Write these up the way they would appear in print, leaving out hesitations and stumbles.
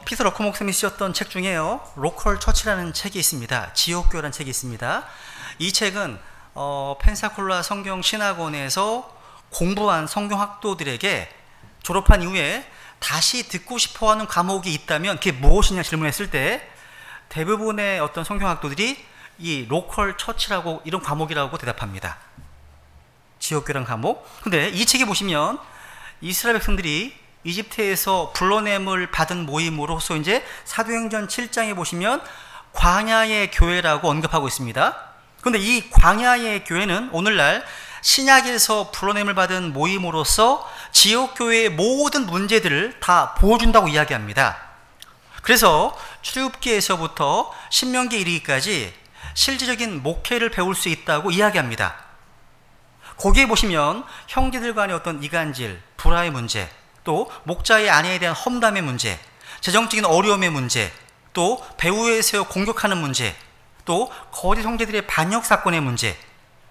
피터 러커 목사님이 쓰셨던 책 중에요, 로컬 처치라는 책이 있습니다. 지옥교라는 책이 있습니다. 이 책은 펜사콜라 성경 신학원에서 공부한 성경 학도들에게 졸업한 이후에 다시 듣고 싶어하는 과목이 있다면 그게 무엇이냐 질문했을 때 대부분의 어떤 성경 학도들이 이 로컬 처치라고 이런 과목이라고 대답합니다. 지옥교라는 과목. 근데 이 책에 보시면 이스라엘 백성들이 이집트에서 불러냄을 받은 모임으로서 이제 사도행전 7장에 보시면 광야의 교회라고 언급하고 있습니다. 그런데 이 광야의 교회는 오늘날 신약에서 불러냄을 받은 모임으로서 지옥교회의 모든 문제들을 다 보여준다고 이야기합니다. 그래서 출애굽기에서부터 신명기에 이르기까지 실질적인 목회를 배울 수 있다고 이야기합니다. 거기에 보시면 형제들 간의 어떤 이간질, 불화의 문제, 또 목자의 아내에 대한 험담의 문제, 재정적인 어려움의 문제, 또 배후에 세워 공격하는 문제, 또 거짓 형제들의 반역 사건의 문제,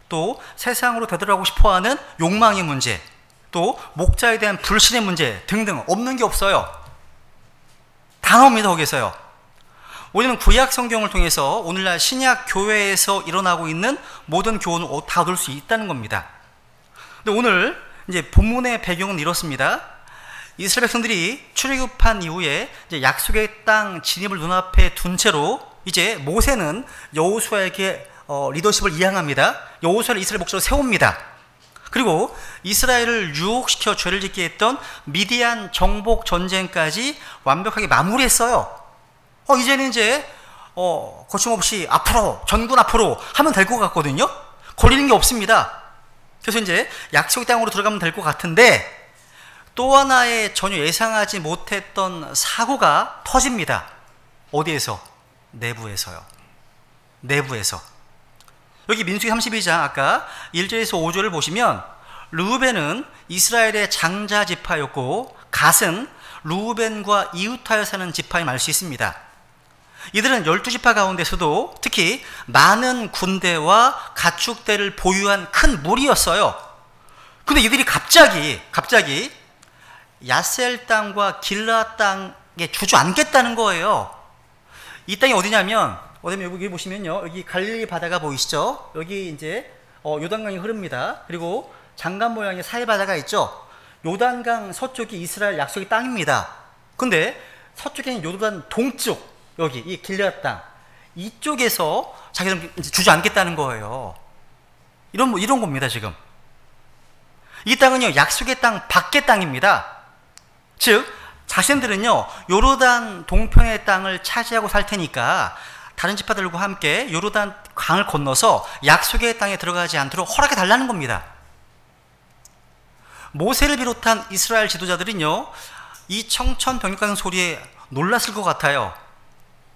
또 세상으로 되돌아가고 싶어하는 욕망의 문제, 또 목자에 대한 불신의 문제 등등 없는 게 없어요. 다 나옵니다. 거기에서요. 우리는 구약 성경을 통해서 오늘날 신약 교회에서 일어나고 있는 모든 교훈을 다 얻을 수 있다는 겁니다. 근데 오늘 이제 본문의 배경은 이렇습니다. 이스라엘 백성들이 출애굽한 이후에 이제 약속의 땅 진입을 눈앞에 둔 채로 이제 모세는 여호수아에게 리더십을 이양합니다. 여호수아를 이스라엘 목자로 세웁니다. 그리고 이스라엘을 유혹시켜 죄를 짓게 했던 미디안 정복 전쟁까지 완벽하게 마무리했어요. 이제는 이제 거침없이 앞으로, 전군 앞으로 하면 될 것 같거든요. 걸리는 게 없습니다. 그래서 이제 약속의 땅으로 들어가면 될 것 같은데 또 하나의 전혀 예상하지 못했던 사고가 터집니다. 어디에서? 내부에서요. 내부에서. 여기 민수기 32장 아까 1절에서 5절을 보시면 르우벤은 이스라엘의 장자 지파였고 갓은 르우벤과 이웃하여 사는 지파임을 알 수 있습니다. 이들은 12지파 가운데서도 특히 많은 군대와 가축대를 보유한 큰 무리였어요. 근데 이들이 갑자기 야셀 땅과 길라 땅에 주저앉겠다는 거예요. 이 땅이 어디냐면 여기 보시면요, 여기 갈릴리 바다가 보이시죠? 여기 이제 요단강이 흐릅니다. 그리고 장갑 모양의 사해 바다가 있죠. 요단강 서쪽이 이스라엘 약속의 땅입니다. 근데 서쪽에는 요단 동쪽, 여기 이 길라 땅 이쪽에서 자기들은 이제 주저앉겠다는 거예요. 이런 겁니다. 지금 이 땅은요, 약속의 땅 밖의 땅입니다. 즉 자신들은요, 요르단 동편의 땅을 차지하고 살 테니까 다른 지파들과 함께 요르단 강을 건너서 약속의 땅에 들어가지 않도록 허락해 달라는 겁니다. 모세를 비롯한 이스라엘 지도자들은요, 이 청천벽력하는 소리에 놀랐을 것 같아요.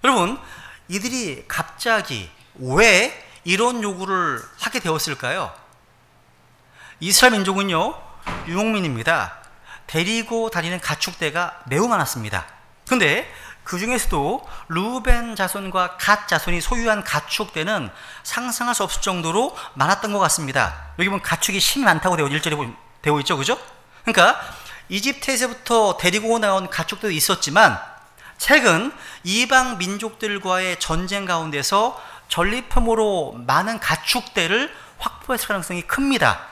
여러분, 이들이 갑자기 왜 이런 요구를 하게 되었을까요? 이스라엘 민족은요, 유목민입니다. 데리고 다니는 가축대가 매우 많았습니다. 근데 그 중에서도 르우벤 자손과 갓 자손이 소유한 가축대는 상상할 수 없을 정도로 많았던 것 같습니다. 여기 보면 가축이 심이 많다고 1절에 되어 있죠. 그죠? 그러니까 이집트에서부터 데리고 나온 가축대도 있었지만 최근 이방 민족들과의 전쟁 가운데서 전리품으로 많은 가축대를 확보했을 가능성이 큽니다.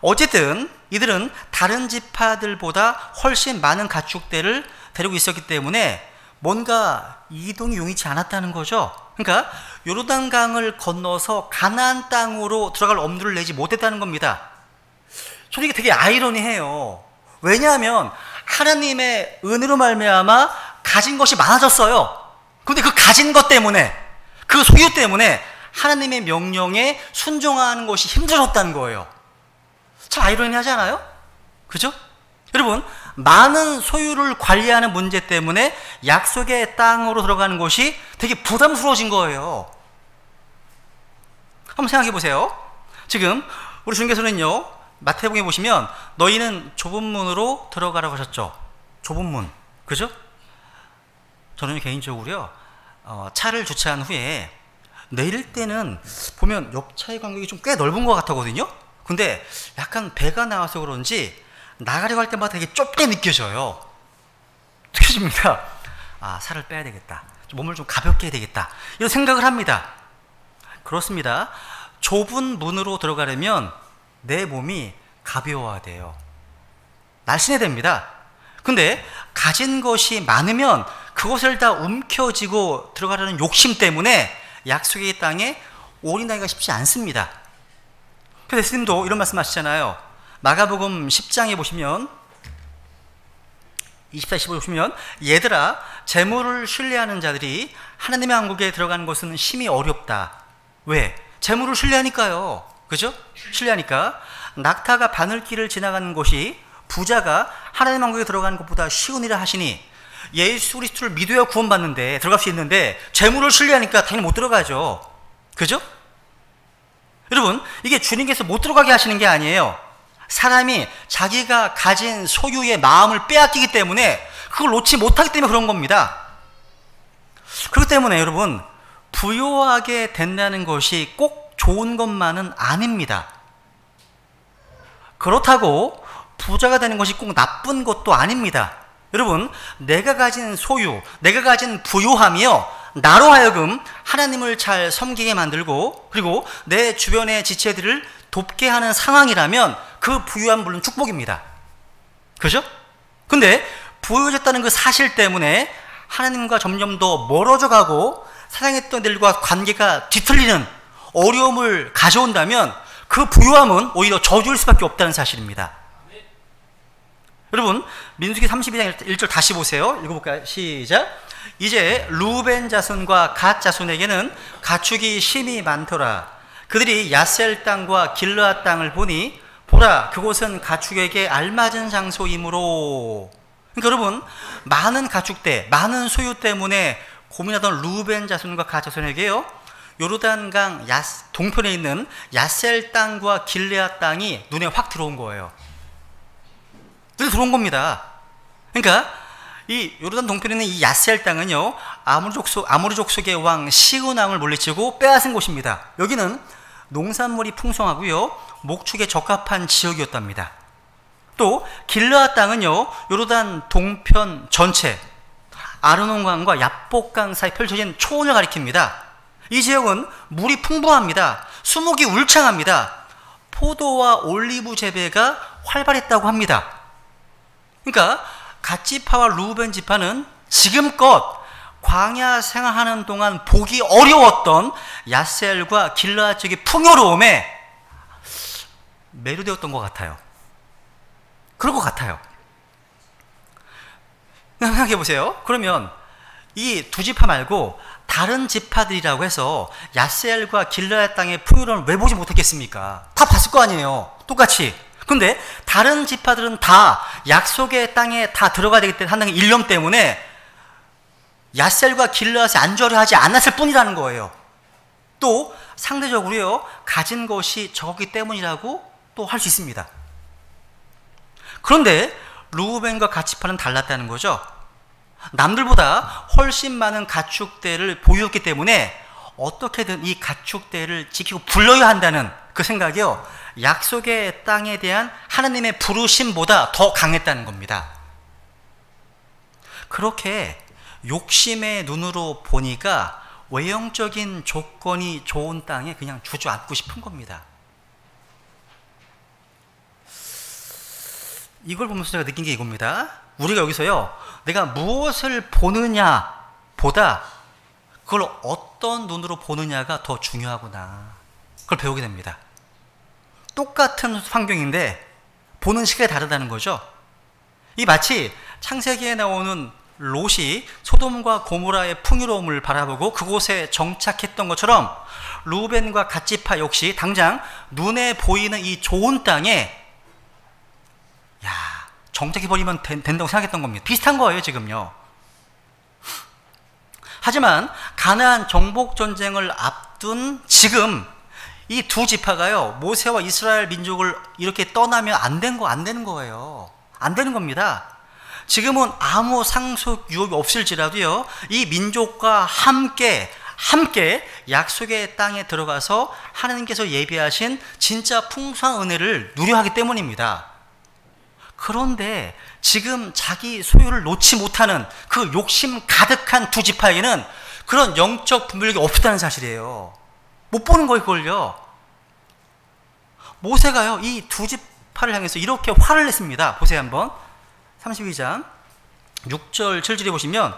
어쨌든 이들은 다른 지파들보다 훨씬 많은 가축대를 데리고 있었기 때문에 뭔가 이동이 용이치 않았다는 거죠. 그러니까 요르단강을 건너서 가나안 땅으로 들어갈 엄두를 내지 못했다는 겁니다. 저는 이게 되게 아이러니해요. 왜냐하면 하나님의 은혜로 말미암아 가진 것이 많아졌어요. 그런데 그 가진 것 때문에, 그 소유 때문에 하나님의 명령에 순종하는 것이 힘들었다는 거예요. 참 아이러니하지 않아요? 그죠? 여러분, 많은 소유를 관리하는 문제 때문에 약속의 땅으로 들어가는 것이 되게 부담스러워진 거예요. 한번 생각해 보세요. 지금 우리 주님께서는요, 마태복음에 보시면 너희는 좁은 문으로 들어가라고 하셨죠. 좁은 문. 그죠? 저는 개인적으로요, 차를 주차한 후에 내릴 때는 보면 옆차의 간격이 좀 꽤 넓은 것 같거든요. 근데 약간 배가 나와서 그런지 나가려고 할 때마다 되게 좁게 느껴져요. 되게 느껴집니다. 아, 살을 빼야 되겠다. 몸을 좀 가볍게 해야 되겠다. 이런 생각을 합니다. 그렇습니다. 좁은 문으로 들어가려면 내 몸이 가벼워야 돼요. 날씬해야 됩니다. 근데 가진 것이 많으면 그것을 다 움켜쥐고 들어가려는 욕심 때문에 약속의 땅에 올인하기가 쉽지 않습니다. 그래서 예수님도 이런 말씀 하시잖아요. 마가복음 10장에 보시면 24, 25 보시면 얘들아 재물을 신뢰하는 자들이 하나님의 왕국에 들어가는 것은 심히 어렵다. 왜? 재물을 신뢰하니까요. 그죠? 신뢰하니까 낙타가 바늘길을 지나가는 곳이 부자가 하나님의 왕국에 들어가는 것보다 쉬우니라 하시니 예수 그리스도를 믿어야 구원받는데 들어갈 수 있는데 재물을 신뢰하니까 당연히 못 들어가죠. 그죠? 여러분 이게 주님께서 못 들어가게 하시는 게 아니에요. 사람이 자기가 가진 소유의 마음을 빼앗기기 때문에 그걸 놓지 못하기 때문에 그런 겁니다. 그렇기 때문에 여러분 부유하게 된다는 것이 꼭 좋은 것만은 아닙니다. 그렇다고 부자가 되는 것이 꼭 나쁜 것도 아닙니다. 여러분 내가 가진 소유, 내가 가진 부유함이요 나로 하여금 하나님을 잘 섬기게 만들고 그리고 내 주변의 지체들을 돕게 하는 상황이라면 그 부유함은 물론 축복입니다. 그죠? 근데 부유해졌다는 그 사실 때문에 하나님과 점점 더 멀어져 가고 사랑했던 일과 관계가 뒤틀리는 어려움을 가져온다면 그 부유함은 오히려 저주일 수밖에 없다는 사실입니다. 여러분 민수기 32장 1절 다시 보세요. 읽어볼까요? 시작. 이제 루벤 자손과 갓 자손에게는 가축이 심히 많더라. 그들이 야셀 땅과 길르앗 땅을 보니 보라 그곳은 가축에게 알맞은 장소이므로. 그러니까 여러분 많은 가축대 많은 소유 때문에 고민하던 루벤 자손과 갓 자손에게요 요르단강 동편에 있는 야셀 땅과 길르앗 땅이 눈에 확 들어온 거예요. 눈에 들어온 겁니다. 그러니까 이 요르단 동편에 있는 이 야셀 땅은요 아모리 족속의 왕 시온 왕을 물리치고 빼앗은 곳입니다. 여기는 농산물이 풍성하고요 목축에 적합한 지역이었답니다. 또 길르앗 땅은요 요르단 동편 전체 아르논강과 야복강 사이 펼쳐진 초원을 가리킵니다. 이 지역은 물이 풍부합니다. 수목이 울창합니다. 포도와 올리브 재배가 활발했다고 합니다. 그러니까 갓 지파와 루벤 지파는 지금껏 광야 생활하는 동안 보기 어려웠던 야셀과 길르앗 지역의 풍요로움에 매료되었던 것 같아요. 그럴 것 같아요. 생각해 보세요. 그러면 이 두 지파 말고 다른 지파들이라고 해서 야셀과 길르앗 땅의 풍요로움을 왜 보지 못했겠습니까? 다 봤을 거 아니에요. 똑같이. 근데 다른 지파들은 다 약속의 땅에 다 들어가야 되기 때문에 하나님의 일념 때문에 야셀과 길르앗이 안주하려 하지 않았을 뿐이라는 거예요. 또 상대적으로요 가진 것이 적기 때문이라고 또 할 수 있습니다. 그런데 루벤과 갓 지파는 달랐다는 거죠. 남들보다 훨씬 많은 가축대를 보유했기 때문에 어떻게든 이 가축대를 지키고 불러야 한다는 그 생각이요 약속의 땅에 대한 하나님의 부르심보다 더 강했다는 겁니다. 그렇게 욕심의 눈으로 보니까 외형적인 조건이 좋은 땅에 그냥 주저앉고 싶은 겁니다. 이걸 보면서 제가 느낀 게 이겁니다. 우리가 여기서요 내가 무엇을 보느냐 보다 그걸 어떤 눈으로 보느냐가 더 중요하구나 그걸 배우게 됩니다. 똑같은 환경인데 보는 시각이 다르다는 거죠. 이 마치 창세기에 나오는 롯이 소돔과 고모라의 풍요로움을 바라보고 그곳에 정착했던 것처럼 루벤과 갓 지파 역시 당장 눈에 보이는 이 좋은 땅에 정착해버리면 된다고 생각했던 겁니다. 비슷한 거예요 지금요. 하지만 가나안 정복 전쟁을 앞둔 지금 이 두 지파가요 모세와 이스라엘 민족을 이렇게 떠나면 안 되는 거예요. 안 되는 겁니다. 지금은 아무 상속 유업이 없을지라도요 이 민족과 함께 약속의 땅에 들어가서 하나님께서 예비하신 진짜 풍성한 은혜를 누려하기 때문입니다. 그런데 지금 자기 소유를 놓지 못하는 그 욕심 가득한 두 지파에게는 그런 영적 분별력이 없다는 사실이에요. 못 보는 거예요, 그걸요. 모세가요, 이 두 지파를 향해서 이렇게 화를 냈습니다. 보세요, 한번. 32장 6절 7절에 보시면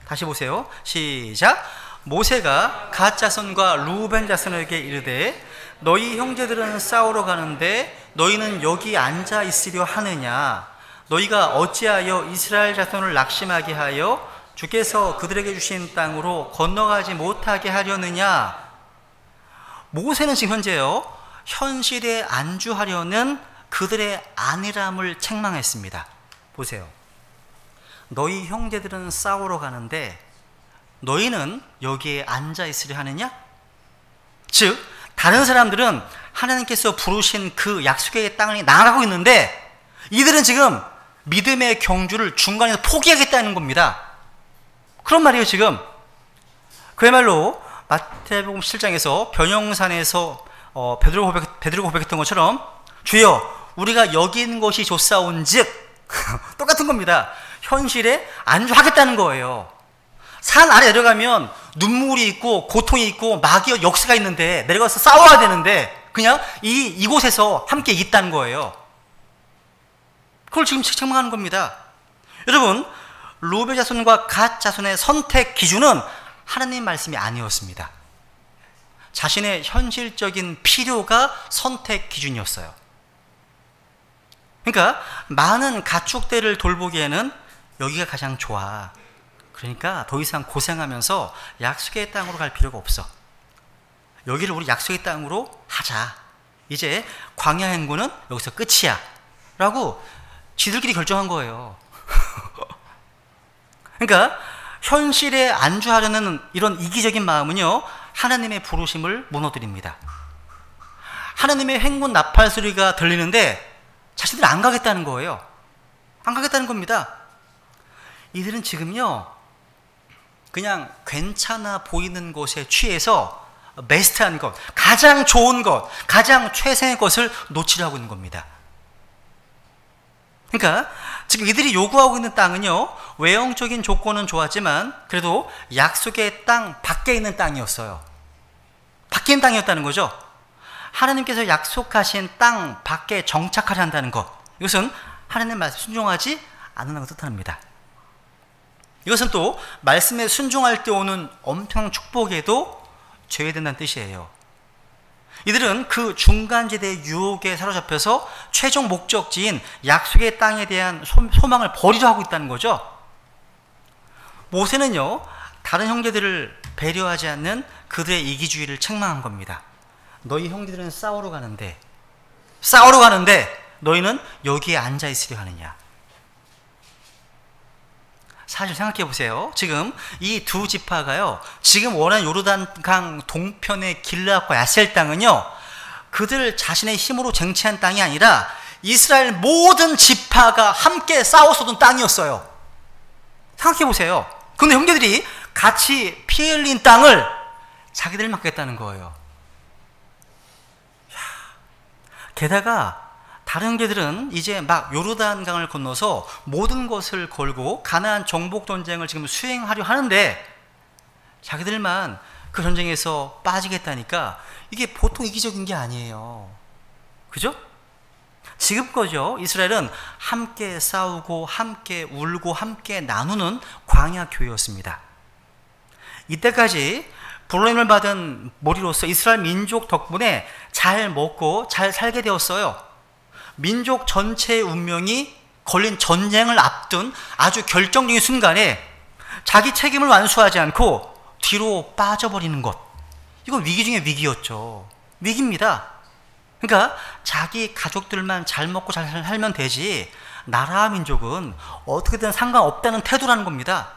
다시 보세요. 시작. 모세가 갓 자손과 루벤 자손에게 이르되 너희 형제들은 싸우러 가는데 너희는 여기 앉아 있으려 하느냐? 너희가 어찌하여 이스라엘 자손을 낙심하게 하여 주께서 그들에게 주신 땅으로 건너가지 못하게 하려느냐? 모세는 지금 현재요, 현실에 안주하려는 그들의 안일함을 책망했습니다. 보세요. 너희 형제들은 싸우러 가는데 너희는 여기에 앉아 있으려 하느냐? 즉 다른 사람들은 하나님께서 부르신 그 약속의 땅을 나아가고 있는데 이들은 지금 믿음의 경주를 중간에서 포기하겠다는 겁니다. 그런 말이에요. 지금 그야말로 마태복음 7장에서 변형산에서 베드로가 고백했던 것처럼 주여 우리가 여기 있는 것이 좋사온즉 똑같은 겁니다. 현실에 안주하겠다는 거예요. 산 아래 내려가면 눈물이 있고 고통이 있고 마귀의 역사가 있는데 내려가서 싸워야 되는데 그냥 이곳에서 함께 있다는 거예요. 그걸 지금 책망하는 겁니다. 여러분, 루벤 자손과 갓 자손의 선택 기준은 하나님 말씀이 아니었습니다. 자신의 현실적인 필요가 선택 기준이었어요. 그러니까 많은 가축대를 돌보기에는 여기가 가장 좋아. 그러니까 더 이상 고생하면서 약속의 땅으로 갈 필요가 없어. 여기를 우리 약속의 땅으로 하자. 이제 광야 행군은 여기서 끝이야 라고 지들끼리 결정한 거예요. 그러니까 현실에 안주하려는 이런 이기적인 마음은요, 하나님의 부르심을 무너뜨립니다. 하나님의 행군 나팔 소리가 들리는데 자신들이 안 가겠다는 거예요. 안 가겠다는 겁니다. 이들은 지금요, 그냥 괜찮아 보이는 것에 취해서 베스트한 것, 가장 좋은 것, 가장 최상의 것을 놓치려 하고 있는 겁니다. 그러니까 지금 이들이 요구하고 있는 땅은요, 외형적인 조건은 좋았지만 그래도 약속의 땅 밖에 있는 땅이었어요. 밖에 있는 땅이었다는 거죠. 하나님께서 약속하신 땅 밖에 정착하려 한다는 것, 이것은 하나님 말씀 순종하지 않는다는 것을 뜻합니다. 이것은 또 말씀에 순종할 때 오는 엄청난 축복에도 제외된다는 뜻이에요. 이들은 그 중간지대의 유혹에 사로잡혀서 최종 목적지인 약속의 땅에 대한 소망을 버리려 하고 있다는 거죠. 모세는요, 다른 형제들을 배려하지 않는 그들의 이기주의를 책망한 겁니다. 너희 형제들은 싸우러 가는데 너희는 여기에 앉아 있으려 하느냐? 사실 생각해 보세요. 지금 이 두 지파가요, 지금 원하는 요르단강 동편의 길르앗과 야셀 땅은요, 그들 자신의 힘으로 쟁취한 땅이 아니라 이스라엘 모든 지파가 함께 싸워서 얻은 땅이었어요. 생각해 보세요. 근데 형제들이 같이 피 흘린 땅을 자기들 맡겠다는 거예요. 게다가 다른 형제들은 이제 막 요르단강을 건너서 모든 것을 걸고 가나안 정복 전쟁을 지금 수행하려 하는데 자기들만 그 전쟁에서 빠지겠다니까 이게 보통 이기적인 게 아니에요. 그죠? 지금까지요, 이스라엘은 함께 싸우고 함께 울고 함께 나누는 광야 교회였습니다. 이때까지 불러임을 받은 머리로서 이스라엘 민족 덕분에 잘 먹고 잘 살게 되었어요. 민족 전체의 운명이 걸린 전쟁을 앞둔 아주 결정적인 순간에 자기 책임을 완수하지 않고 뒤로 빠져버리는 것, 이건 위기 중에 위기였죠. 위기입니다. 그러니까 자기 가족들만 잘 먹고 잘 살면 되지 나라와 민족은 어떻게든 상관없다는 태도라는 겁니다.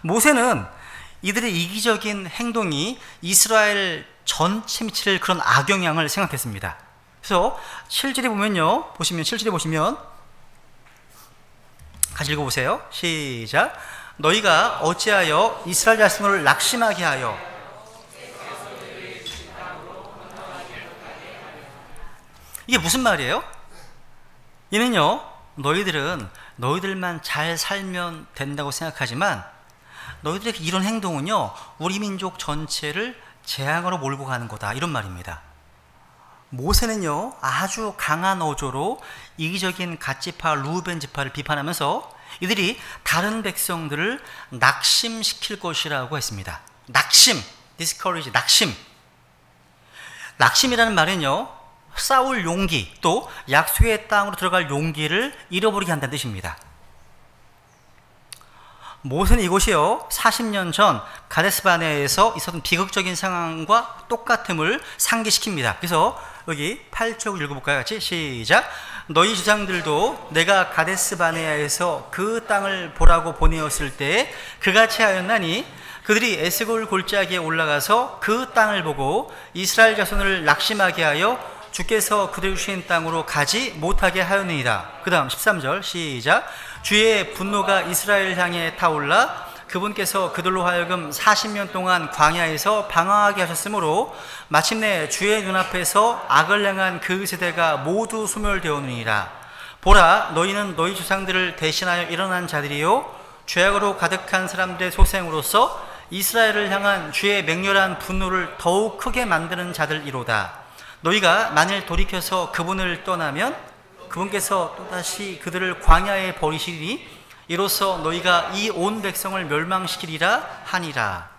모세는 이들의 이기적인 행동이 이스라엘 전체 미칠 그런 악영향을 생각했습니다. 그래서 7절에 보면요, 7절에 보시면 같이 읽어보세요. 시작. 너희가 어찌하여 이스라엘 자손을 낙심하게 하여. 이게 무슨 말이에요? 이는요, 너희들은 너희들만 잘 살면 된다고 생각하지만 너희들의 이런 행동은요, 우리 민족 전체를 재앙으로 몰고 가는 거다, 이런 말입니다. 모세는요, 아주 강한 어조로 이기적인 갓지파 루벤 지파를 비판하면서 이들이 다른 백성들을 낙심시킬 것이라고 했습니다. 낙심, discourage, 낙심. 낙심이라는 말은요, 싸울 용기, 또 약속의 땅으로 들어갈 용기를 잃어버리게 한다는 뜻입니다. 모세는 이곳이요, 40년 전 가데스바네아에서 있었던 비극적인 상황과 똑같음을 상기시킵니다. 그래서 여기 8절 읽어볼까요? 같이 시작. 너희 조상들도 내가 가데스바네아에서 그 땅을 보라고 보내었을 때 그같이 하였나니 그들이 에스골 골짜기에 올라가서 그 땅을 보고 이스라엘 자손을 낙심하게 하여 주께서 그들 주신 땅으로 가지 못하게 하였느니라. 그 다음 13절 시작. 주의 분노가 이스라엘 향해 타올라 그분께서 그들로 하여금 40년 동안 광야에서 방황하게 하셨으므로 마침내 주의 눈앞에서 악을 행한 그 세대가 모두 소멸되었느니라. 보라, 너희는 너희 조상들을 대신하여 일어난 자들이요 죄악으로 가득한 사람들의 소생으로서 이스라엘을 향한 주의 맹렬한 분노를 더욱 크게 만드는 자들이로다. 너희가 만일 돌이켜서 그분을 떠나면 그분께서 또다시 그들을 광야에 버리시리니 이로써 너희가 이 온 백성을 멸망시키리라 하니라.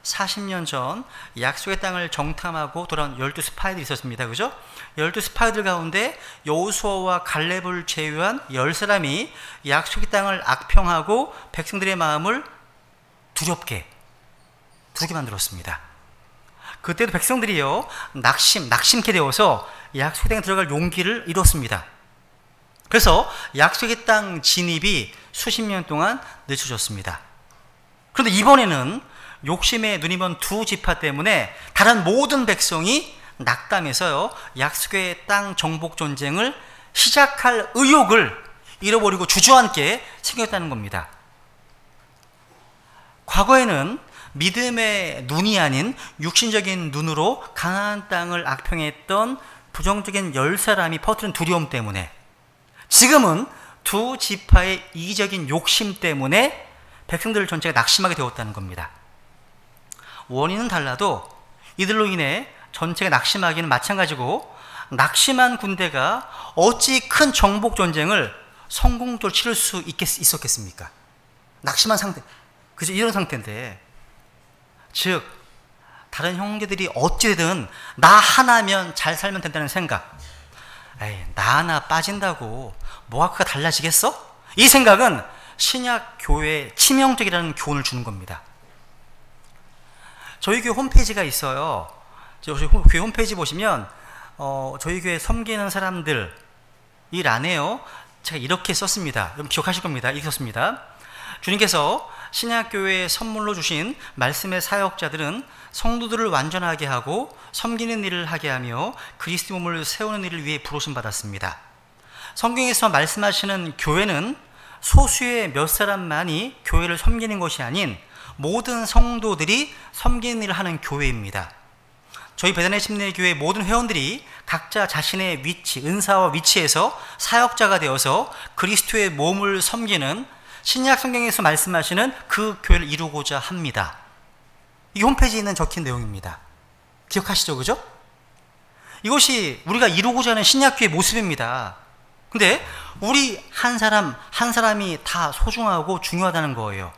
40년 전 약속의 땅을 정탐하고 돌아온 12스파이들이 있었습니다. 그죠? 12스파이들 가운데 여호수아와 갈렙을 제외한 10사람이 약속의 땅을 악평하고 백성들의 마음을 두렵게 만들었습니다. 그때도 백성들이요, 낙심케 되어서 약속의 땅에 들어갈 용기를 잃었습니다. 그래서 약속의 땅 진입이 수십 년 동안 늦춰졌습니다. 그런데 이번에는 욕심에 눈이 먼 두 지파 때문에 다른 모든 백성이 낙담해서요, 약속의 땅 정복 전쟁을 시작할 의욕을 잃어버리고 주저앉게 생겼다는 겁니다. 과거에는 믿음의 눈이 아닌 육신적인 눈으로 가나안 땅을 악평했던 부정적인 10사람이 퍼뜨린 두려움 때문에, 지금은 두 지파의 이기적인 욕심 때문에 백성들 전체가 낙심하게 되었다는 겁니다. 원인은 달라도 이들로 인해 전체가 낙심하기는 마찬가지고, 낙심한 군대가 어찌 큰 정복 전쟁을 성공적으로 치를 수 있었겠습니까? 낙심한 상태, 그죠? 이런 상태인데, 즉 다른 형제들이 어찌되든 나 하나면 잘 살면 된다는 생각, 에이, 나 하나 빠진다고 뭐가 달라지겠어? 이 생각은 신약 교회에 치명적이라는 교훈을 주는 겁니다. 저희 교회 홈페이지가 있어요. 저희 교회 홈페이지 보시면 저희 교회 섬기는 사람들 이 란에요, 제가 이렇게 썼습니다. 여러분 기억하실 겁니다. 이렇게 썼습니다. 주님께서 신약교회에 선물로 주신 말씀의 사역자들은 성도들을 완전하게 하고 섬기는 일을 하게 하며 그리스도 몸을 세우는 일을 위해 부르심 받았습니다. 성경에서 말씀하시는 교회는 소수의 몇 사람만이 교회를 섬기는 것이 아닌 모든 성도들이 섬기는 일을 하는 교회입니다. 저희 베다네 침례교회 모든 회원들이 각자 자신의 위치, 은사와 위치에서 사역자가 되어서 그리스도의 몸을 섬기는 신약 성경에서 말씀하시는 그 교회를 이루고자 합니다. 이게 홈페이지에 있는 적힌 내용입니다. 기억하시죠? 그죠? 이것이 우리가 이루고자 하는 신약교회의 모습입니다. 근데 우리 한 사람이 다 소중하고 중요하다는 거예요.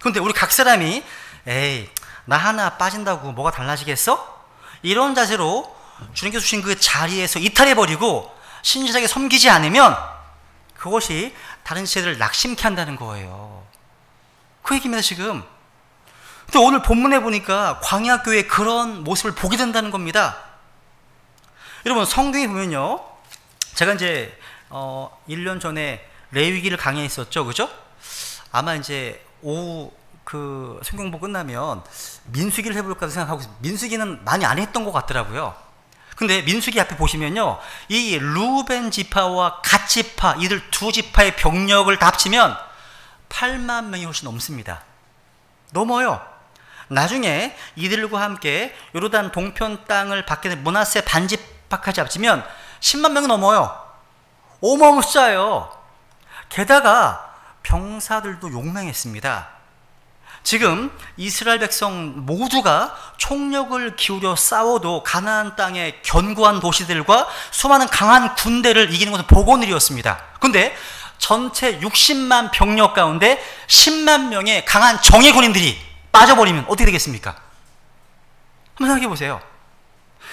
그런데 우리 각 사람이 에이, 나 하나 빠진다고 뭐가 달라지겠어? 이런 자세로 주님께서 주신 그 자리에서 이탈해버리고 신실하게 섬기지 않으면 그것이 다른 지체들을 낙심케 한다는 거예요. 그 얘기입니다, 지금. 근데 오늘 본문에 보니까 광야교회의 그런 모습을 보게 된다는 겁니다. 여러분, 성경에 보면요, 제가 이제 1년 전에 레위기를 강의했었죠, 그죠? 아마 이제 오후 그 성경보 끝나면 민수기를 해볼까 생각하고 있습니다. 민수기는 많이 안 했던 것 같더라고요. 근데 민수기 앞에 보시면요, 이 루벤 지파와 갓 지파, 이들 두 지파의 병력을 다 합치면 8만 명이 훨씬 넘습니다. 넘어요. 나중에 이들과 함께 요르단 동편 땅을 받게 된 므낫세 반지파까지 합치면 10만 명이 넘어요. 어마어마한 숫자예요. 게다가 병사들도 용맹했습니다. 지금 이스라엘 백성 모두가 총력을 기울여 싸워도 가나안 땅의 견고한 도시들과 수많은 강한 군대를 이기는 것은 버거운 일이었습니다. 그런데 전체 60만 병력 가운데 10만 명의 강한 정예 군인들이 빠져버리면 어떻게 되겠습니까? 한번 생각해 보세요.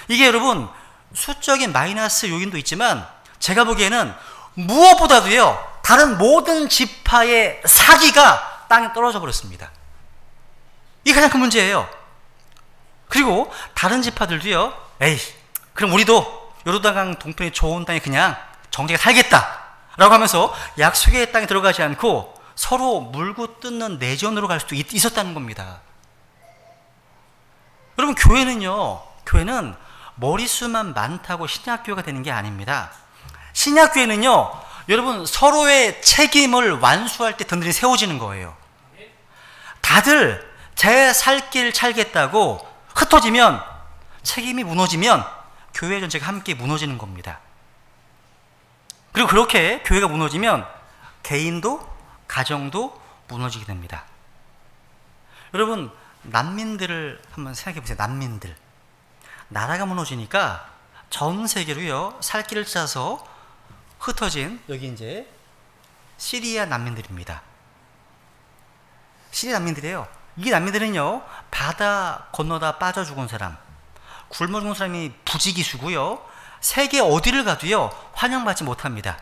이게 여러분 수적인 마이너스 요인도 있지만 제가 보기에는 무엇보다도요, 다른 모든 지파의 사기가 땅에 떨어져 버렸습니다. 이게 가장 큰 문제예요. 그리고 다른 지파들도요, 에이, 그럼 우리도 요르단강 동편이 좋은 땅에 그냥 정제가 살겠다 라고 하면서 약속의 땅에 들어가지 않고 서로 물고 뜯는 내전으로 갈 수도 있었다는 겁니다. 여러분, 교회는 머릿수만 많다고 신약교회가 되는 게 아닙니다. 신약교회는요, 여러분 서로의 책임을 완수할 때 든든히 세워지는 거예요. 다들 제 살 길 살겠다고 흩어지면, 책임이 무너지면 교회 전체가 함께 무너지는 겁니다. 그리고 그렇게 교회가 무너지면 개인도 가정도 무너지게 됩니다. 여러분, 난민들을 한번 생각해 보세요. 난민들. 나라가 무너지니까 전 세계로요, 살 길을 짜서 흩어진, 여기 이제 시리아 난민들입니다. 시리아 난민들이에요. 이 난민들은요, 바다 건너다 빠져 죽은 사람, 굶어 죽은 사람이 부지기수고요, 세계 어디를 가도요 환영받지 못합니다.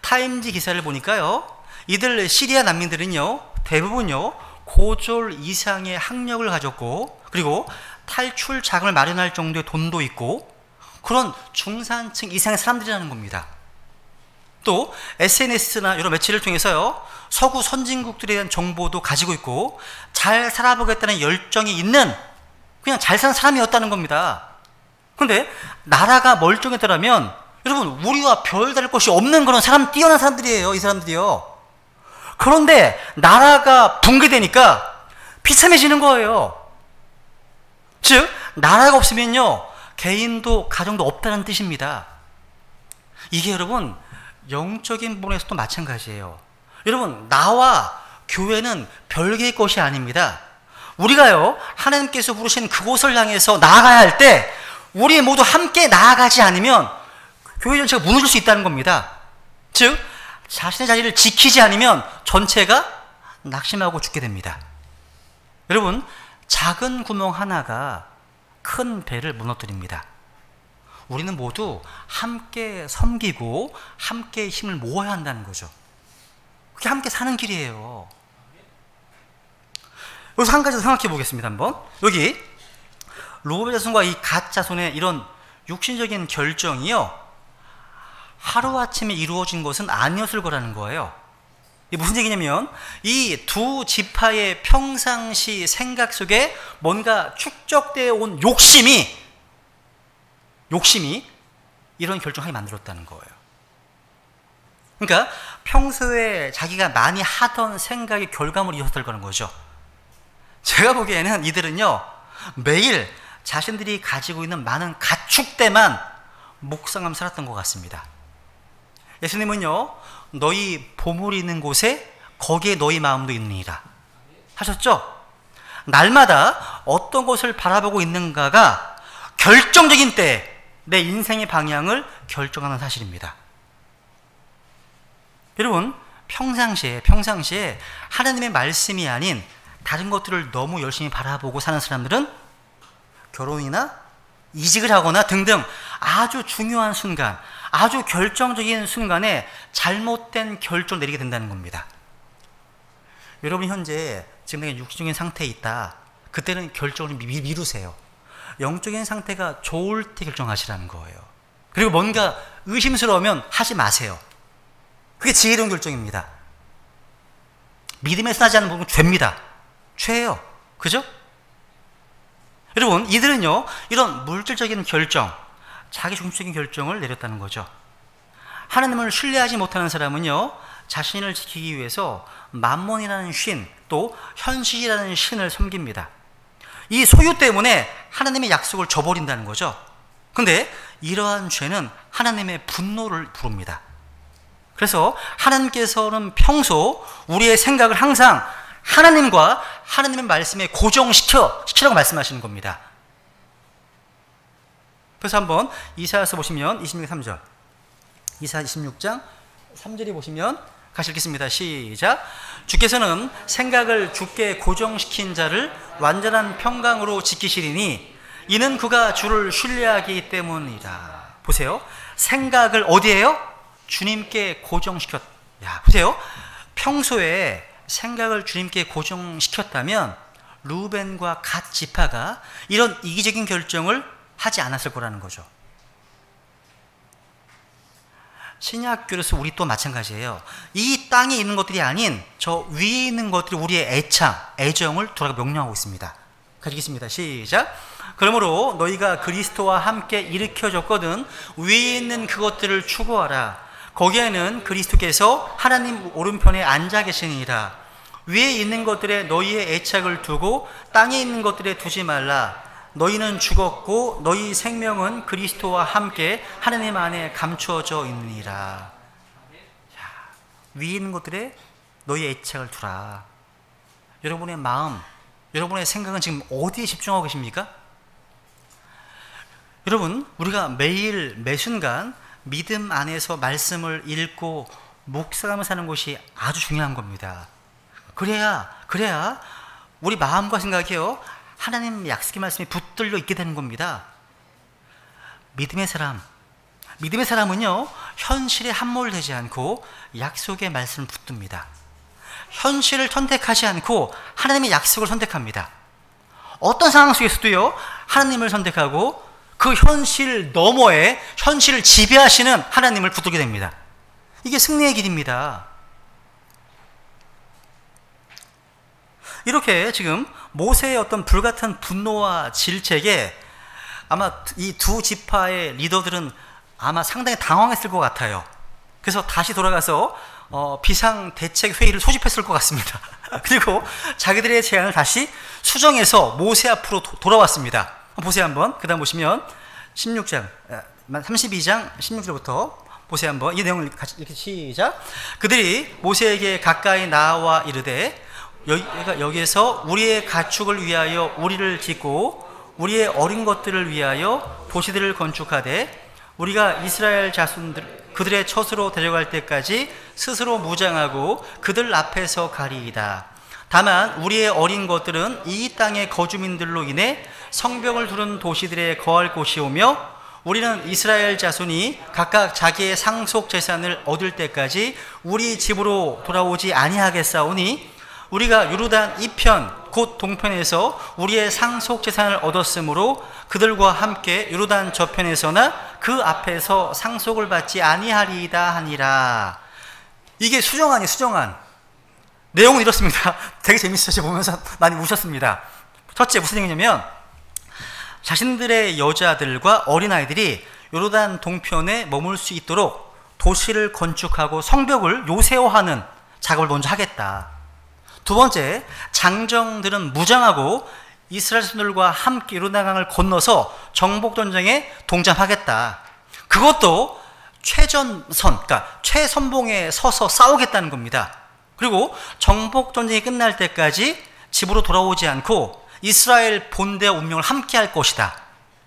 타임지 기사를 보니까요, 이들 시리아 난민들은요 대부분요 고졸 이상의 학력을 가졌고, 그리고 탈출 자금을 마련할 정도의 돈도 있고, 그런 중산층 이상의 사람들이라는 겁니다. 또 SNS나 여러 매체를 통해서요, 서구 선진국들에 대한 정보도 가지고 있고 잘 살아보겠다는 열정이 있는, 그냥 잘 사는 사람이었다는 겁니다. 그런데 나라가 멀쩡했더라면 여러분, 우리와 별다를 것이 없는 그런 뛰어난 사람들이에요, 이 사람들이요. 그런데 나라가 붕괴되니까 비참해지는 거예요. 즉, 나라가 없으면요 개인도 가정도 없다는 뜻입니다. 이게 여러분 영적인 부분에서도 마찬가지예요. 여러분, 나와 교회는 별개의 것이 아닙니다. 우리가요 하나님께서 부르신 그곳을 향해서 나아가야 할 때 우리 모두 함께 나아가지 않으면 교회 전체가 무너질 수 있다는 겁니다. 즉, 자신의 자리를 지키지 않으면 전체가 낙심하고 죽게 됩니다. 여러분, 작은 구멍 하나가 큰 배를 무너뜨립니다. 우리는 모두 함께 섬기고 함께 힘을 모아야 한다는 거죠. 그게 함께 사는 길이에요. 여기서 한 가지 더 생각해 보겠습니다. 한번 여기 로봇 자손과 이 갓 자손의 이런 육신적인 결정이요, 하루아침에 이루어진 것은 아니었을 거라는 거예요. 이게 무슨 얘기냐면, 이 두 지파의 평상시 생각 속에 뭔가 축적되어 온 욕심이 이런 결정하게 만들었다는 거예요. 그러니까 평소에 자기가 많이 하던 생각의 결과물이 있었을 거라는 거죠. 제가 보기에는 이들은요 매일 자신들이 가지고 있는 많은 가축대만 묵상하며 살았던 것 같습니다. 예수님은요, 너희 보물이 있는 곳에 거기에 너희 마음도 있느니라 하셨죠? 날마다 어떤 것을 바라보고 있는가가 결정적인 때에 내 인생의 방향을 결정하는 사실입니다. 여러분, 평상시에 하나님의 말씀이 아닌 다른 것들을 너무 열심히 바라보고 사는 사람들은 결혼이나 이직을 하거나 등등 아주 중요한 순간, 아주 결정적인 순간에 잘못된 결정을 내리게 된다는 겁니다. 여러분, 현재 지금 내가 육신적인 상태에 있다, 그때는 결정을 미루세요. 영적인 상태가 좋을 때 결정하시라는 거예요. 그리고 뭔가 의심스러우면 하지 마세요. 그게 지혜로운 결정입니다. 믿음에서 나지 않는 부분은 죄입니다. 죄예요. 그죠? 여러분, 이들은요 이런 물질적인 결정, 자기 중심적인 결정을 내렸다는 거죠. 하나님을 신뢰하지 못하는 사람은요 자신을 지키기 위해서 만몬이라는 신, 또 현실이라는 신을 섬깁니다. 이 소유 때문에 하나님의 약속을 저버린다는 거죠. 근데 이러한 죄는 하나님의 분노를 부릅니다. 그래서 하나님께서는 평소 우리의 생각을 항상 하나님과 하나님의 말씀에 고정시키라고 말씀하시는 겁니다. 그래서 한번 이사야서 보시면 26장 3절, 이사야 26장 3절에 보시면 같이 읽겠습니다. 시작. 주께서는 생각을 주께 고정시킨 자를 완전한 평강으로 지키시리니 이는 그가 주를 신뢰하기 때문이다. 보세요. 생각을 어디에요? 주님께 고정시켰. 야, 보세요. 평소에 생각을 주님께 고정시켰다면 루벤과 갓 지파가 이런 이기적인 결정을 하지 않았을 거라는 거죠. 신약교로서 우리 또 마찬가지예요. 이 땅에 있는 것들이 아닌 저 위에 있는 것들이 우리의 애창, 애정을 돌아가 명령하고 있습니다. 가지겠습니다. 시작. 그러므로 너희가 그리스도와 함께 일으켜졌거든 위에 있는 그것들을 추구하라. 거기에는 그리스도께서 하나님 오른편에 앉아 계시니라. 위에 있는 것들에 너희의 애착을 두고 땅에 있는 것들에 두지 말라. 너희는 죽었고 너희 생명은 그리스도와 함께 하나님 안에 감추어져 있느니라. 위에 있는 것들에 너희의 애착을 두라. 여러분의 마음, 여러분의 생각은 지금 어디에 집중하고 계십니까? 여러분, 우리가 매일 매순간 믿음 안에서 말씀을 읽고 묵상하며 사는 것이 아주 중요한 겁니다. 그래야 우리 마음과 생각이요 하나님 약속의 말씀이 붙들려 있게 되는 겁니다. 믿음의 사람은요 현실에 함몰되지 않고 약속의 말씀을 붙듭니다. 현실을 선택하지 않고 하나님의 약속을 선택합니다. 어떤 상황 속에서도요 하나님을 선택하고 그 현실 너머에 현실을 지배하시는 하나님을 붙들게 됩니다. 이게 승리의 길입니다. 이렇게 지금 모세의 어떤 불같은 분노와 질책에 아마 이 두 지파의 리더들은 아마 상당히 당황했을 것 같아요. 그래서 다시 돌아가서 비상대책회의를 소집했을 것 같습니다. 그리고 자기들의 제안을 다시 수정해서 모세 앞으로 돌아왔습니다. 보세요 한번. 그 다음 보시면 32장 16절부터 보세요 한번. 이 내용을 같이 이렇게 시작. 그들이 모세에게 가까이 나와 이르되 여기에서 우리의 가축을 위하여 우리를 짓고 우리의 어린 것들을 위하여 도시들을 건축하되 우리가 이스라엘 자손들 그들의 처소로 데려갈 때까지 스스로 무장하고 그들 앞에서 가리이다. 다만 우리의 어린 것들은 이 땅의 거주민들로 인해 성벽을 두른 도시들에 거할 곳이 오며 우리는 이스라엘 자손이 각각 자기의 상속 재산을 얻을 때까지 우리 집으로 돌아오지 아니하겠사오니 우리가 요르단 이편 곧 동편에서 우리의 상속 재산을 얻었으므로 그들과 함께 요르단 저편에서나 그 앞에서 상속을 받지 아니하리이다 하니라. 이게 수정안이에요. 수정안. 내용은 이렇습니다. 되게 재밌어요. 보면서 많이 우셨습니다. 첫째 무슨 얘기냐면 자신들의 여자들과 어린아이들이 요르단 동편에 머물 수 있도록 도시를 건축하고 성벽을 요새화하는 작업을 먼저 하겠다. 두 번째, 장정들은 무장하고 이스라엘 자손들과 함께 요르단강을 건너서 정복전쟁에 동참하겠다. 그것도 최전선, 그러니까 최선봉에 서서 싸우겠다는 겁니다. 그리고 정복전쟁이 끝날 때까지 집으로 돌아오지 않고 이스라엘 본대와 운명을 함께 할 것이다.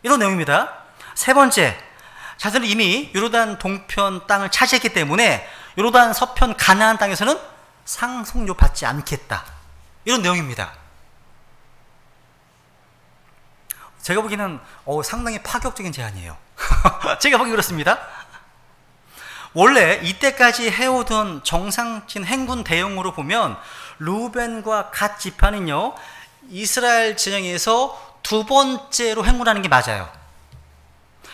이런 내용입니다. 세 번째, 자신은 이미 요르단 동편 땅을 차지했기 때문에 요르단 서편 가나안 땅에서는 상속료 받지 않겠다. 이런 내용입니다. 제가 보기에는 상당히 파격적인 제안이에요. 제가 보기 그렇습니다. 원래 이때까지 해오던 정상적인 행군 대응으로 보면 루벤과 갓 지파는요 이스라엘 진영에서 두 번째로 행군하는 게 맞아요.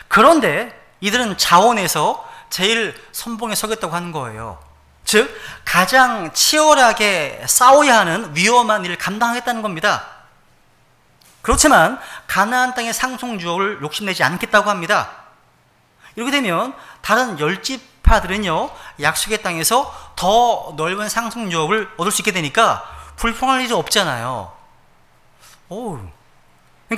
그런데 이들은 자원에서 제일 선봉에 서겠다고 하는 거예요. 즉 가장 치열하게 싸워야 하는 위험한 일을 감당하겠다는 겁니다. 그렇지만 가나안 땅의 상속유업을 욕심내지 않겠다고 합니다. 이렇게 되면 다른 10지파들은요 약속의 땅에서 더 넓은 상속유업을 얻을 수 있게 되니까 불평할 일이 없잖아요. 그러니까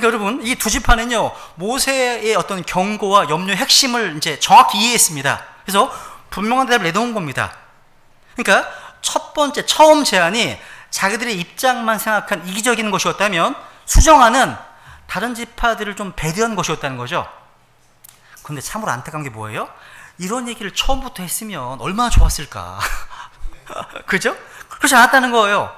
여러분 이 두 지파는요 모세의 어떤 경고와 염려의 핵심을 이제 정확히 이해했습니다. 그래서 분명한 대답을 내놓은 겁니다. 그러니까 첫 번째 처음 제안이 자기들의 입장만 생각한 이기적인 것이었다면 수정안은 다른 지파들을 좀 배려한 것이었다는 거죠. 그런데 참으로 안타까운 게 뭐예요? 이런 얘기를 처음부터 했으면 얼마나 좋았을까. 그죠? 그렇지 않았다는 거예요.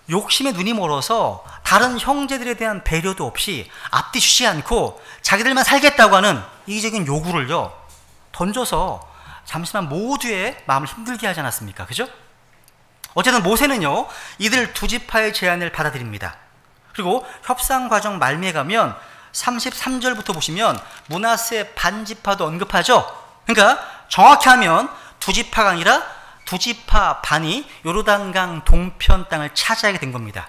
욕심에 눈이 멀어서 다른 형제들에 대한 배려도 없이 앞뒤주지 않고 자기들만 살겠다고 하는 이기적인 요구를요 던져서 잠시만 모두의 마음을 힘들게 하지 않았습니까? 그죠? 어쨌든 모세는요 이들 두 지파의 제안을 받아들입니다. 그리고 협상 과정 말미에 가면 33절부터 보시면 므낫세 반지파도 언급하죠. 그러니까 정확히 하면 두 지파가 아니라 두 지파 반이 요르단강 동편 땅을 차지하게 된 겁니다.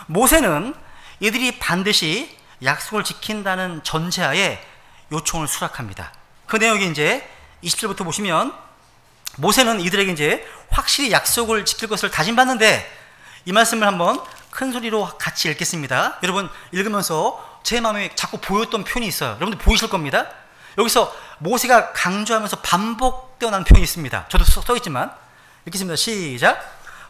모세는 이들이 반드시 약속을 지킨다는 전제하에 요청을 수락합니다. 그 내용이 이제 20절부터 보시면 모세는 이들에게 이제 확실히 약속을 지킬 것을 다짐받는데 이 말씀을 한번 큰 소리로 같이 읽겠습니다. 여러분 읽으면서 제 마음에 자꾸 보였던 표현이 있어요. 여러분들 보이실 겁니다. 여기서 모세가 강조하면서 반복되어 나는 표현이 있습니다. 저도 써있지만 읽겠습니다. 시작.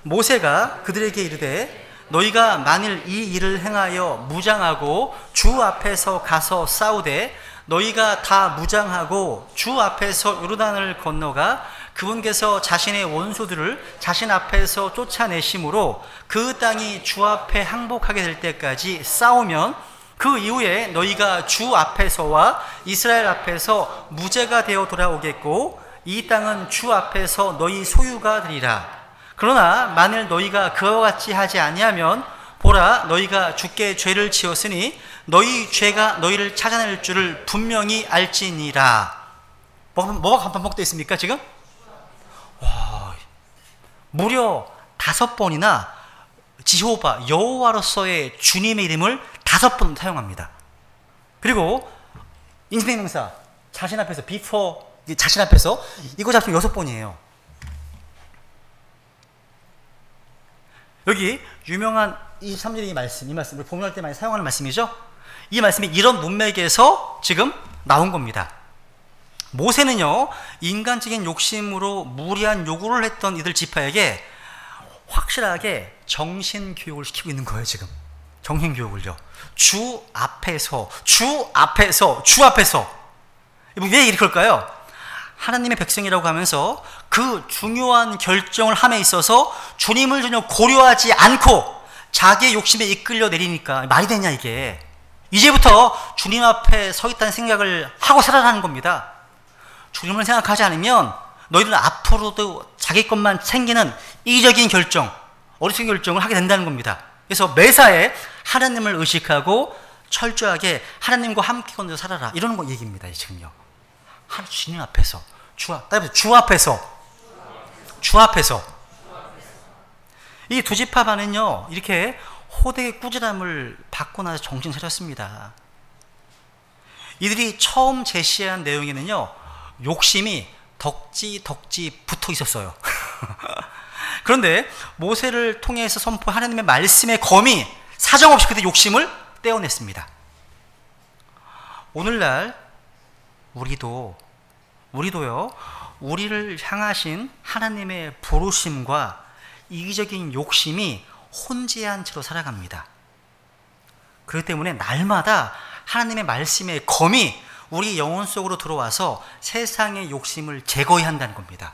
모세가 그들에게 이르되 너희가 만일 이 일을 행하여 무장하고 주 앞에서 가서 싸우되 너희가 다 무장하고 주 앞에서 요르단을 건너가 그분께서 자신의 원수들을 자신 앞에서 쫓아내심으로 그 땅이 주 앞에 항복하게 될 때까지 싸우면 그 이후에 너희가 주 앞에서와 이스라엘 앞에서 무죄가 되어 돌아오겠고 이 땅은 주 앞에서 너희 소유가 되리라. 그러나 만일 너희가 그와 같이 하지 아니하면 보라 너희가 주께 죄를 지었으니 너희 죄가 너희를 찾아낼 줄을 분명히 알지니라. 뭐가 반복되어 있습니까 지금? 와, 무려 5번이나 지호바 여호와로서의 주님의 이름을 5번 사용합니다. 그리고 인생명사 자신 앞에서 before 자신 앞에서 이거 잡히면 6번이에요. 여기 유명한 23절의 이 말씀을 봉헌할 때 많이 사용하는 말씀이죠. 이 말씀이 이런 문맥에서 지금 나온 겁니다. 모세는요 인간적인 욕심으로 무리한 요구를 했던 이들 지파에게 확실하게 정신교육을 시키고 있는 거예요. 지금 정신교육을요. 주 앞에서 왜 이럴까요? 하나님의 백성이라고 하면서 그 중요한 결정을 함에 있어서 주님을 전혀 고려하지 않고 자기의 욕심에 이끌려 내리니까 말이 되냐 이게. 이제부터 주님 앞에 서 있다는 생각을 하고 살아라는 겁니다. 주님을 생각하지 않으면 너희들은 앞으로도 자기 것만 챙기는 이기적인 결정, 어리석은 결정을 하게 된다는 겁니다. 그래서 매사에 하나님을 의식하고 철저하게 하나님과 함께 건져 살아라 이러는 거 얘기입니다. 지금요. 주님 앞에서 주 앞에서 이 두 지파 반은요 이렇게 호되게 꾸지람을 받고 나서 정신 차렸습니다. 이들이 처음 제시한 내용에는요 욕심이 덕지 붙어 있었어요. 그런데 모세를 통해서 선포한 하나님의 말씀의 검이 사정없이 그들의 욕심을 떼어냈습니다. 오늘날 우리도요 우리를 향하신 하나님의 부르심과 이기적인 욕심이 혼재한 채로 살아갑니다. 그렇기 때문에 날마다 하나님의 말씀의 검이 우리 영혼 속으로 들어와서 세상의 욕심을 제거해야 한다는 겁니다.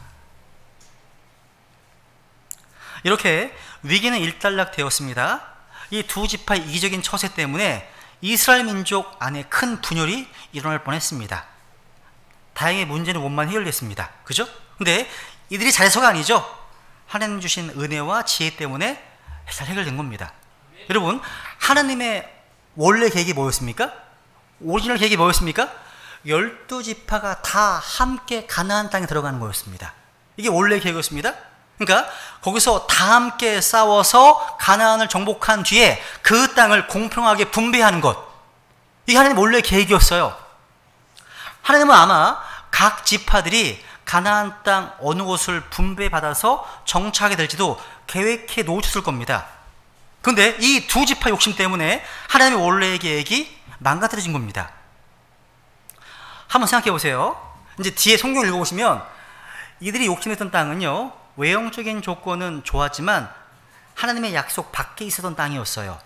이렇게 위기는 일단락 되었습니다. 이 두 지파의 이기적인 처세 때문에 이스라엘 민족 안에 큰 분열이 일어날 뻔했습니다. 다행히 문제는 원만 해결됐습니다. 그죠? 근데 이들이 잘해서가 아니죠. 하나님 주신 은혜와 지혜 때문에 잘 해결된 겁니다. 여러분 하나님의 원래 계획이 뭐였습니까? 오리지널 계획이 뭐였습니까? 12지파가 다 함께 가나안 땅에 들어가는 거였습니다. 이게 원래 계획이었습니다. 그러니까 거기서 다 함께 싸워서 가나안을 정복한 뒤에 그 땅을 공평하게 분배하는 것, 이게 하나님 원래 계획이었어요. 하나님은 아마 각 지파들이 가나안 땅 어느 곳을 분배받아서 정착하게 될지도 계획해 놓으셨을 겁니다. 그런데 이 두 지파 욕심 때문에 하나님의 원래의 계획이 망가뜨려진 겁니다. 한번 생각해 보세요. 이제 뒤에 성경 읽어보시면 이들이 욕심했던 땅은요, 외형적인 조건은 좋았지만 하나님의 약속 밖에 있었던 땅이었어요.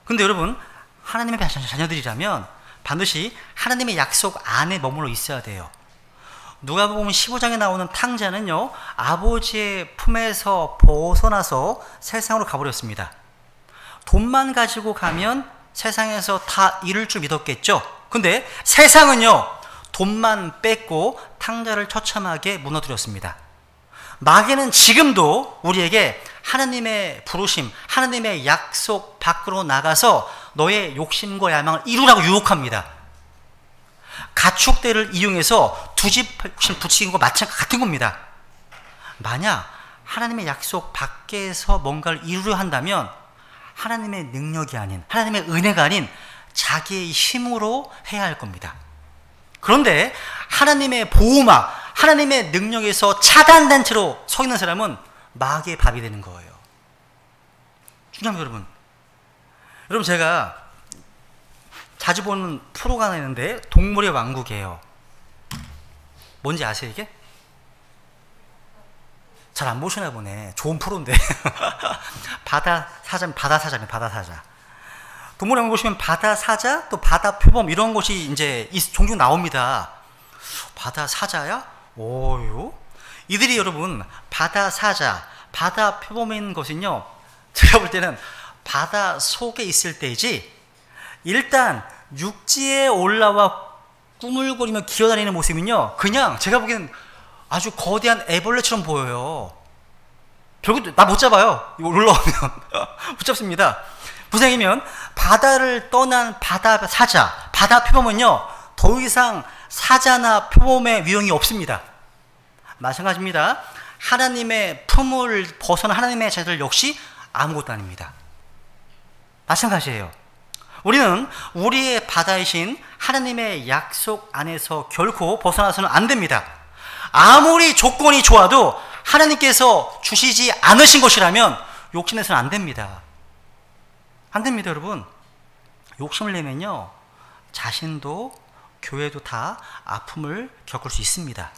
근데 여러분, 하나님의 자녀들이라면 반드시 하나님의 약속 안에 머물러 있어야 돼요. 누가복음 15장에 나오는 탕자는요, 아버지의 품에서 벗어나서 세상으로 가버렸습니다. 돈만 가지고 가면 세상에서 다 이룰 줄 믿었겠죠. 근데 세상은요, 돈만 뺏고 탕자를 처참하게 무너뜨렸습니다. 마귀는 지금도 우리에게 하나님의 부르심, 하나님의 약속 밖으로 나가서 너의 욕심과 야망을 이루라고 유혹합니다. 가축대를 이용해서 두 집 붙이는 거 같은 겁니다. 만약 하나님의 약속 밖에서 뭔가를 이루려 한다면 하나님의 능력이 아닌, 하나님의 은혜가 아닌 자기의 힘으로 해야 할 겁니다. 그런데 하나님의 보호막, 하나님의 능력에서 차단된 채로 서 있는 사람은 마귀의 밥이 되는 거예요. 중요합니다, 여러분. 여러분, 제가 자주 보는 프로가 하나 있는데 동물의 왕국이에요. 뭔지 아세요, 이게? 잘 안 보시나 보네. 좋은 프로인데. 바다 사자. 동물의 왕국 보시면 바다 사자, 또 바다 표범 이런 것이 이제 종종 나옵니다. 바다 사자야? 오요? 이들이 여러분, 바다 사자, 바다 표범인 것은요, 제가 볼 때는 바다 속에 있을 때이지, 일단 육지에 올라와 꾸물거리며 기어다니는 모습은요, 그냥 제가 보기엔 아주 거대한 애벌레처럼 보여요. 결국 나 못 잡아요. 이거 올라오면 못 잡습니다. 부생이면 바다를 떠난 바다 사자, 바다 표범은요, 더 이상 사자나 표범의 위용이 없습니다. 마찬가지입니다. 하나님의 품을 벗어난 하나님의 자들 역시 아무것도 아닙니다. 마찬가지예요. 우리는 우리의 바다이신 하나님의 약속 안에서 결코 벗어나서는 안 됩니다. 아무리 조건이 좋아도 하나님께서 주시지 않으신 것이라면 욕심내서는 안 됩니다. 안 됩니다, 여러분. 욕심을 내면요, 자신도 교회도 다 아픔을 겪을 수 있습니다.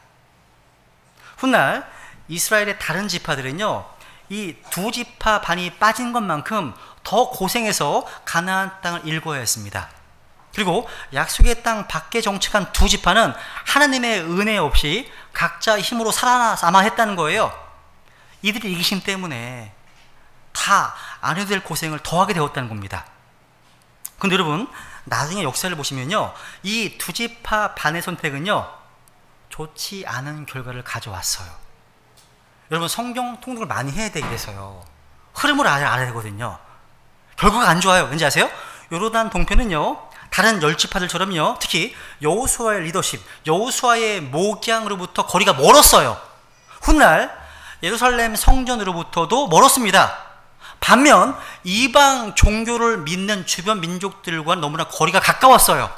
훗날 이스라엘의 다른 지파들은요, 이 두 지파 반이 빠진 것만큼 더 고생해서 가나안 땅을 일궈야 했습니다. 그리고 약속의 땅 밖에 정착한 두 지파는 하나님의 은혜 없이 각자 힘으로 살아남아 했다는 거예요. 이들의 이기심 때문에 다 안 해도 될 고생을 더하게 되었다는 겁니다. 근데 여러분, 나중에 역사를 보시면요, 이 두 지파 반의 선택은요, 좋지 않은 결과를 가져왔어요. 여러분, 성경 통독을 많이 해야 되게 돼서요, 흐름을 알아야 되거든요. 결과가 안 좋아요. 왠지 아세요? 요르단 동편은요, 다른 10지파들처럼요, 특히 여호수아의 리더십, 여호수아의 목양으로부터 거리가 멀었어요. 훗날 예루살렘 성전으로부터도 멀었습니다. 반면 이방 종교를 믿는 주변 민족들과 너무나 거리가 가까웠어요.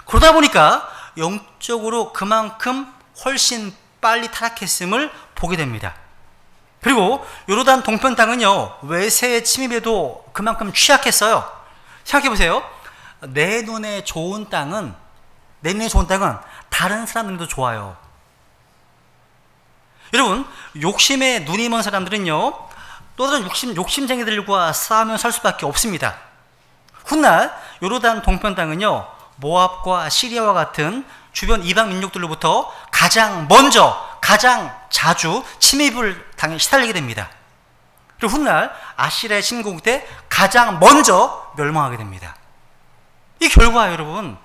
그러다 보니까 영적으로 그만큼 훨씬 빨리 타락했음을 보게 됩니다. 그리고 요르단 동편 땅은요, 외세의 침입에도 그만큼 취약했어요. 생각해 보세요. 내 눈에 좋은 땅은 다른 사람들도 좋아요. 여러분, 욕심에 눈이 먼 사람들은요, 또 다른 욕심쟁이들과 싸우며 살 수밖에 없습니다. 훗날 요르단 동편 땅은요, 모압과 시리아와 같은 주변 이방 민족들로부터 가장 자주 침입을 시달리게 됩니다. 그리고 훗날 아시리아의 침공 때 가장 먼저 멸망하게 됩니다. 이 결과예요, 여러분.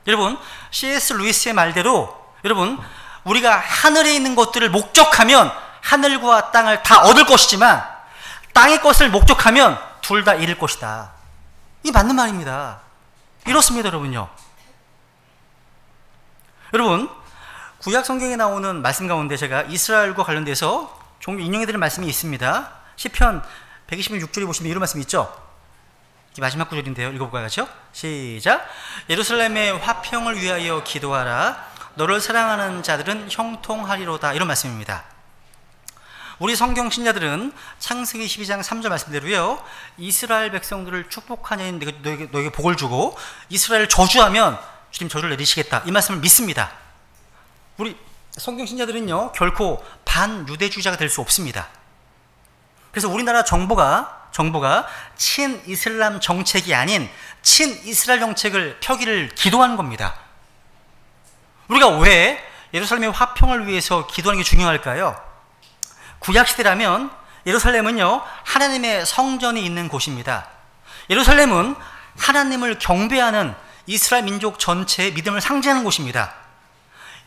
여러분, C.S. 루이스의 말대로, 여러분, 우리가 하늘에 있는 것들을 목적하면 하늘과 땅을 다 얻을 것이지만 땅의 것을 목적하면 둘 다 잃을 것이다. 이 맞는 말입니다. 이렇습니다, 여러분요. 여러분, 구약 성경에 나오는 말씀 가운데 제가 이스라엘과 관련돼서 종종 인용해드릴 말씀이 있습니다. 시편 126절에 보시면 이런 말씀이 있죠. 이 마지막 구절인데요. 읽어볼까요, 같이요? 시작. 예루살렘의 화평을 위하여 기도하라. 너를 사랑하는 자들은 형통하리로다. 이런 말씀입니다. 우리 성경 신자들은 창세기 12장 3절 말씀대로요, 이스라엘 백성들을 축복하니 너에게 복을 주고 이스라엘을 저주하면 주님 저주를 내리시겠다, 이 말씀을 믿습니다. 우리 성경 신자들은요 결코 반유대주의자가 될 수 없습니다. 그래서 우리나라 정부가 친이슬람 정책이 아닌 친이스라엘 정책을 펴기를 기도하는 겁니다. 우리가 왜 예루살렘의 화평을 위해서 기도하는 게 중요할까요? 구약시대라면 예루살렘은요 하나님의 성전이 있는 곳입니다. 예루살렘은 하나님을 경배하는 이스라엘 민족 전체의 믿음을 상징하는 곳입니다.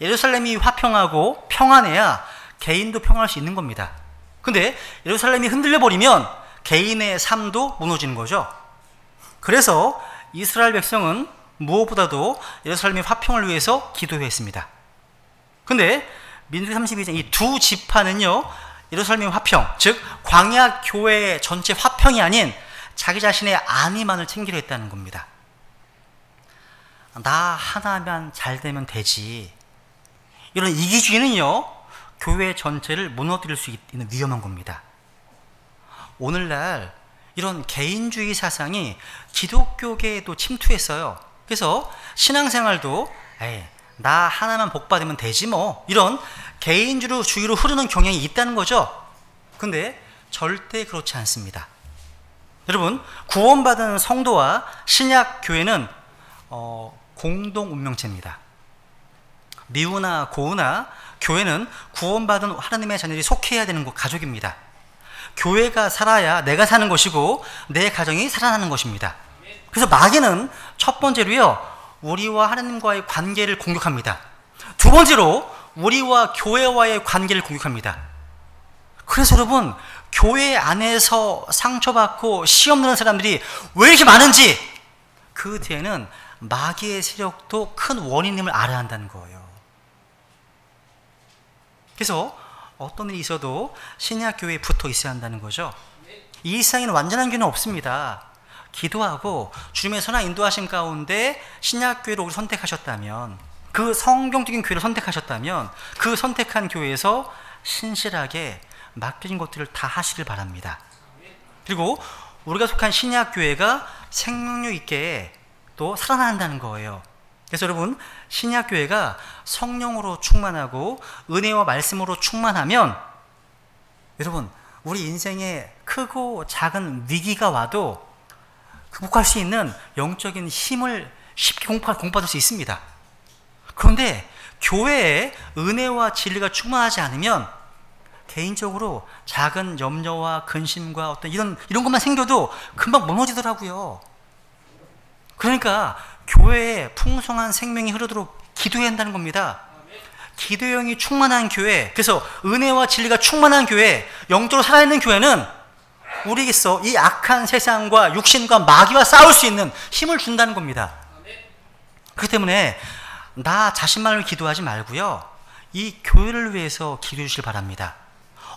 예루살렘이 화평하고 평안해야 개인도 평안할 수 있는 겁니다. 근데 예루살렘이 흔들려 버리면 개인의 삶도 무너지는 거죠. 그래서 이스라엘 백성은 무엇보다도 예루살렘의 화평을 위해서 기도했습니다. 근데 민수기 32장 이 두 지파는요 예루살렘의 화평, 즉 광야 교회 전체 화평이 아닌 자기 자신의 안위만을 챙기려 했다는 겁니다. 나 하나만 잘 되면 되지. 이런 이기주의는요 교회 전체를 무너뜨릴 수 있는 위험한 겁니다. 오늘날 이런 개인주의 사상이 기독교계에도 침투했어요. 그래서 신앙생활도 나 하나만 복받으면 되지 뭐, 이런 개인주의로 흐르는 경향이 있다는 거죠. 근데 절대 그렇지 않습니다. 여러분, 구원받은 성도와 신약교회는 공동 운명체입니다. 미우나 고우나 교회는 구원받은 하나님의 자녀들이 속해야 되는 가족입니다. 교회가 살아야 내가 사는 것이고 내 가정이 살아나는 것입니다. 그래서 마귀는 첫 번째로요 우리와 하나님과의 관계를 공격합니다. 두 번째로 우리와 교회와의 관계를 공격합니다. 그래서 여러분, 교회 안에서 상처받고 시험 드는 사람들이 왜 이렇게 많은지 그 뒤에는 마귀의 세력도 큰 원인임을 알아야 한다는 거예요. 그래서 어떤 일이 있어도 신약교회에 붙어 있어야 한다는 거죠. 이 세상에는 완전한 교회는 없습니다. 기도하고 주님의 선한 인도하심 가운데 신약교회를 우리 선택하셨다면, 그 성경적인 교회를 선택하셨다면 그 선택한 교회에서 신실하게 맡겨진 것들을 다 하시길 바랍니다. 그리고 우리가 속한 신약교회가 생명력 있게 또 살아난다는 거예요. 그래서 여러분, 신약교회가 성령으로 충만하고 은혜와 말씀으로 충만하면 여러분, 우리 인생에 크고 작은 위기가 와도 극복할 수 있는 영적인 힘을 쉽게 공부받을 수 있습니다. 그런데 교회에 은혜와 진리가 충만하지 않으면 개인적으로 작은 염려와 근심과 어떤 이런 것만 생겨도 금방 무너지더라고요. 그러니까 교회에 풍성한 생명이 흐르도록 기도해야 한다는 겁니다. 기도의 영이 충만한 교회, 그래서 은혜와 진리가 충만한 교회, 영적으로 살아있는 교회는 우리에게서 이 악한 세상과 육신과 마귀와 싸울 수 있는 힘을 준다는 겁니다. 그렇기 때문에 나 자신만을 기도하지 말고요, 이 교회를 위해서 기도해 주시길 바랍니다.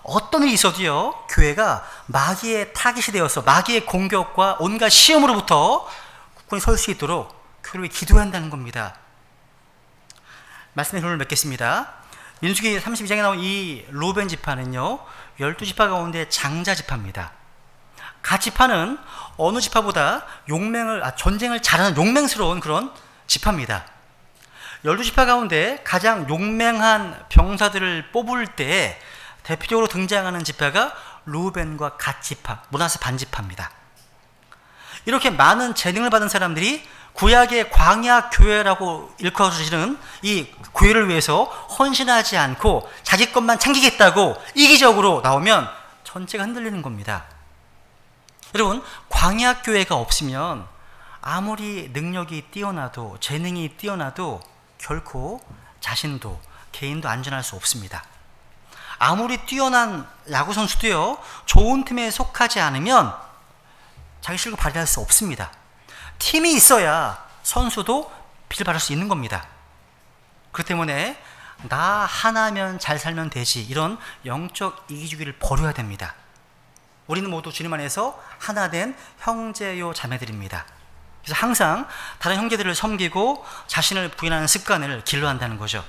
어떤 일이 있어도요, 교회가 마귀의 타깃이 되어서 마귀의 공격과 온갖 시험으로부터 굳건히 설 수 있도록 교회를 위해 기도해야 한다는 겁니다. 말씀의 흐름을 맺겠습니다. 민수기 32장에 나온 이 루벤 지파는요 12지파 가운데 장자 지파입니다. 각 지파는 어느 지파보다 전쟁을 잘하는 용맹스러운 그런 지파입니다. 12지파 가운데 가장 용맹한 병사들을 뽑을 때 대표적으로 등장하는 지파가 루벤과 갓 지파, 므낫세 반 지파입니다. 이렇게 많은 재능을 받은 사람들이 구약의 광야 교회라고 일컬어주시는 이 교회를 위해서 헌신하지 않고 자기 것만 챙기겠다고 이기적으로 나오면 전체가 흔들리는 겁니다. 여러분, 광야 교회가 없으면 아무리 능력이 뛰어나도 재능이 뛰어나도 결코 자신도 개인도 안전할 수 없습니다. 아무리 뛰어난 야구 선수도요 좋은 팀에 속하지 않으면 자기 실력을 발휘할 수 없습니다. 팀이 있어야 선수도 빛을 발할 수 있는 겁니다. 그렇기 때문에 나 하나면 잘 살면 되지, 이런 영적 이기주의를 버려야 됩니다. 우리는 모두 주님 안에서 하나된 형제요 자매들입니다. 그래서 항상 다른 형제들을 섬기고 자신을 부인하는 습관을 길러야 한다는 거죠.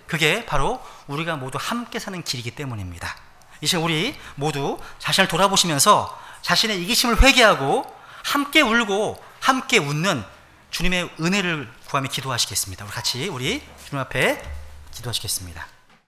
그게 바로 우리가 모두 함께 사는 길이기 때문입니다. 이제 우리 모두 자신을 돌아보시면서 자신의 이기심을 회개하고 함께 울고 함께 웃는 주님의 은혜를 구하며 기도하시겠습니다. 우리 같이 주님 앞에 기도하시겠습니다.